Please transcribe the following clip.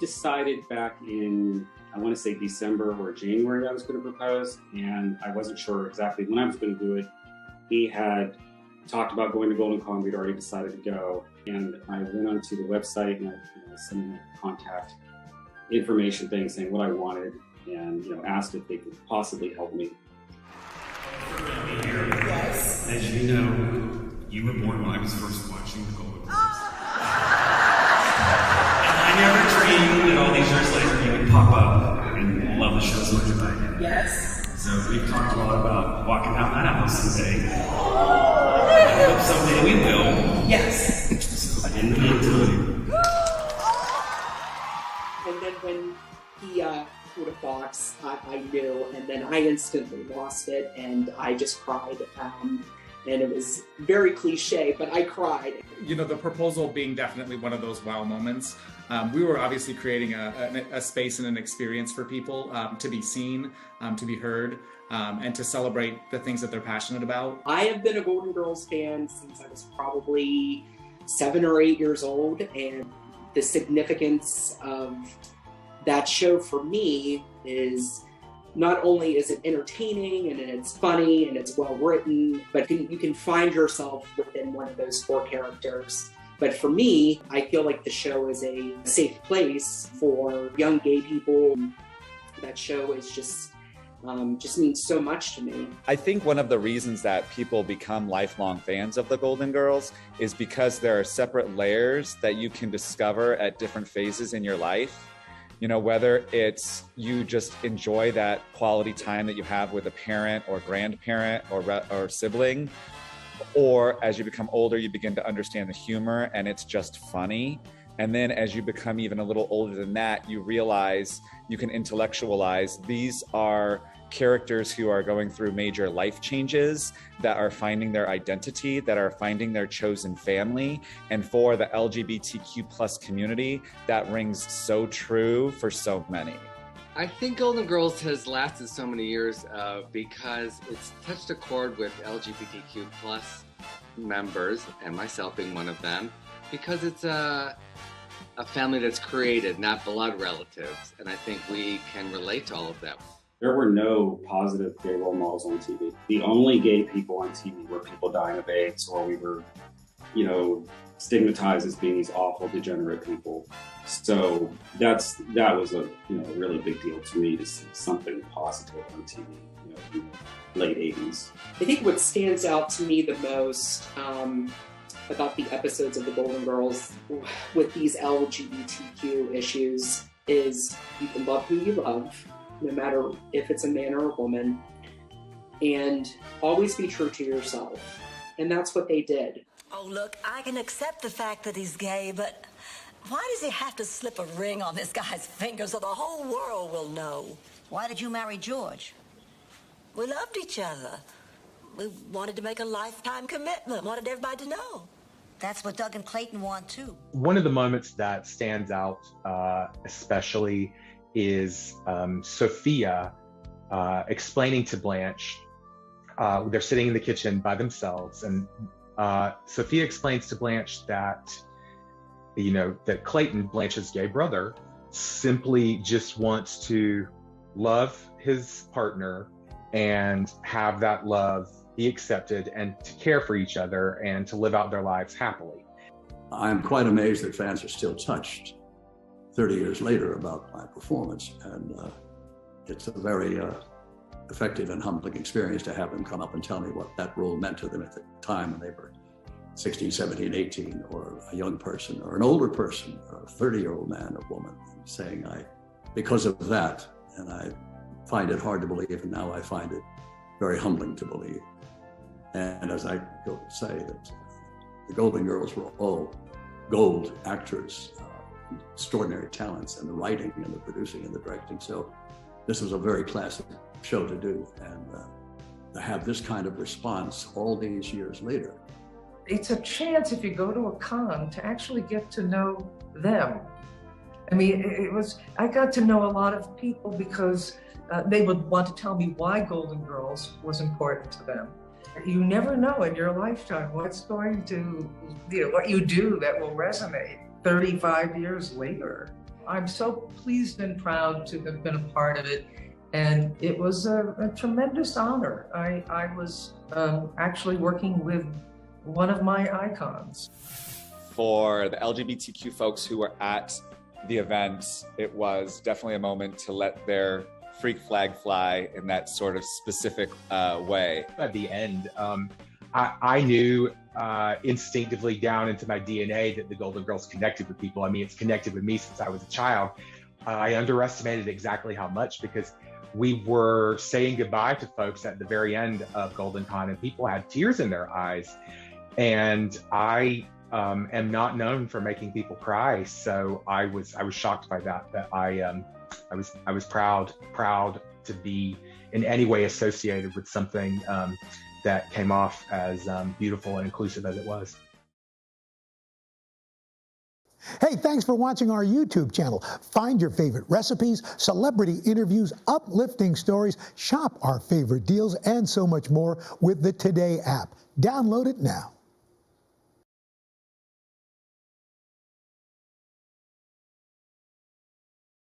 decided back in, I want to say December or January I was going to propose, and I wasn't sure exactly when I was going to do it. He had talked about going to Golden Con. We'd already decided to go, and I went onto the website and I sent him a contact information thing saying what I wanted, and asked if they could possibly help me. Yes. As you know, you were born when I was first watching the Golden Globes. And I never dreamed that all these years later you would pop up and love the show as much as I did. Yes. So we've talked a lot about walking out that house today. I hope someday we will. Yes. So in the meantime. And then when he put a box, I knew, and then I instantly lost it, and I just cried. And it was very cliche, but I cried. The proposal being definitely one of those wow moments. We were obviously creating a space and an experience for people to be seen, to be heard, and to celebrate the things that they're passionate about. I have been a Golden Girls fan since I was probably 7 or 8 years old, and the significance of that show for me is not only is it entertaining and it's funny and it's well written, but you can find yourself within one of those 4 characters. But for me, I feel like the show is a safe place for young gay people. That show is just means so much to me. I think one of the reasons that people become lifelong fans of the Golden Girls is because there are separate layers that you can discover at different phases in your life. Whether it's you just enjoy that quality time that you have with a parent or grandparent or sibling, or as you become older, you begin to understand the humor and it's just funny. And then as you become even a little older than that, you realize you can intellectualize these are characters who are going through major life changes, that are finding their identity, that are finding their chosen family. And for the LGBTQ plus community, that rings so true for so many. I think Golden Girls has lasted so many years because it's touched a chord with LGBTQ plus members, and myself being one of them, because it's a family that's created, not blood relatives. And I think we can relate to all of them. There were no positive gay role models on TV. The only gay people on TV were people dying of AIDS, or we were, stigmatized as being these awful, degenerate people. So that was a really big deal to me to see something positive on TV, in the late 80s. I think what stands out to me the most about the episodes of the Golden Girls with these LGBTQ issues is you can love who you love, no matter if it's a man or a woman, and always be true to yourself. And that's what they did. Oh, look, I can accept the fact that he's gay, but why does he have to slip a ring on this guy's finger so the whole world will know? Why did you marry George? We loved each other. We wanted to make a lifetime commitment, wanted everybody to know. That's what Doug and Clayton want, too. One of the moments that stands out especially is Sophia explaining to Blanche, they're sitting in the kitchen by themselves, and Sophia explains to Blanche that, that Clayton, Blanche's gay brother, simply just wants to love his partner and have that love be accepted and to care for each other and to live out their lives happily. I'm quite amazed that fans are still touched 30 years later about my performance, and it's a very effective and humbling experience to have them come up and tell me what that role meant to them at the time when they were 16, 17, 18, or a young person, or an older person, or a 30-year-old man or woman, saying, because of that, and I find it hard to believe, and now I find it very humbling to believe. And as I go to say that the Golden Girls were all gold actors, extraordinary talents, and the writing and the producing and the directing. So this was a very classic show to do, and to have this kind of response all these years later. It's a chance, if you go to a con, to actually get to know them. I mean, I got to know a lot of people because they would want to tell me why Golden Girls was important to them. You never know in your lifetime what's going to, what you do that will resonate 35 years later. I'm so pleased and proud to have been a part of it. And it was a tremendous honor. I was actually working with one of my icons. For the LGBTQ folks who were at the event, it was definitely a moment to let their freak flag fly in that sort of specific way. At the end, I knew instinctively down into my DNA that the Golden Girls connected with people. I mean, it's connected with me since I was a child. I underestimated exactly how much, because we were saying goodbye to folks at the very end of Golden Con, and people had tears in their eyes. And I am not known for making people cry, so I was shocked by that. That I was proud to be in any way associated with something that came off as beautiful and inclusive as it was. Hey, thanks for watching our YouTube channel. Find your favorite recipes, celebrity interviews, uplifting stories, shop our favorite deals, and so much more with the Today app. Download it now.